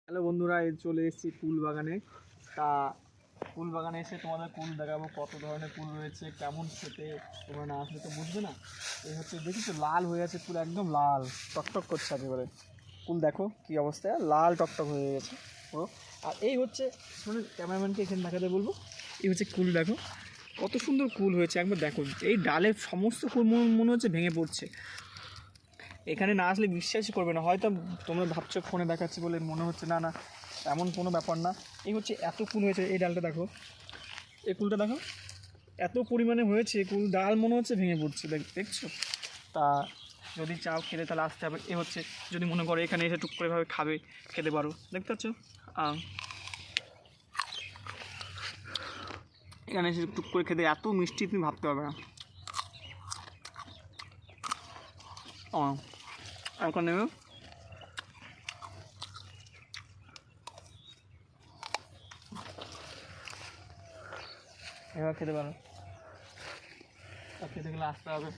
Hello বন্ধুরা, এই চলে এসেছি কুল বাগানে। তা কুল বাগানে এসে তোমাদের কুল দেখাবো, কত ধরনের কুল রয়েছে, কেমন খেতে। তোমরা না আসলে তো বুঝবে না। এই হচ্ছে দেখি তো, লাল হয়ে আছে কুল, একদম লাল টকটক করছে একেবারে। কুল দেখো কী অবস্থা, লাল টকটক হয়ে গেছে পুরো। আর এই হচ্ছে, মানে ক্যামেরাম্যানকে এখানে দেখাতে বলবো, এই হচ্ছে কুল দেখো কত সুন্দর কুল হয়েছে, একবার দেখো। এই ডালের সমস্ত কুল মনে হচ্ছে ভেঙে পড়ছে। এখানে না আসলে বিশ্বাসই করবে না, হয়তো তোমরা ভাবছো ফোনে দেখাচ্ছি বলে মনে হচ্ছে, না না এমন কোনো ব্যাপার না। এই হচ্ছে এত কুল হয়েছে, এই ডালটা দেখো, এই কুলটা দেখো এত পরিমাণে হয়েছে কুল, ডাল মনে হচ্ছে ভেঙে পড়ছে, দেখছো। তা যদি চাও খেতে তাহলে আসতে হবে। এ হচ্ছে যদি মনে করো এখানে এসে টুক করে ভাবে খাবে, খেতে পারো, দেখতে পাচ্ছ। এখানে এসে টুক করে খেতে এত মিষ্টি তুমি ভাবতে পারবে না। ওখানে এবার খেতে পারো, খেতে গেলে আসতে হবে।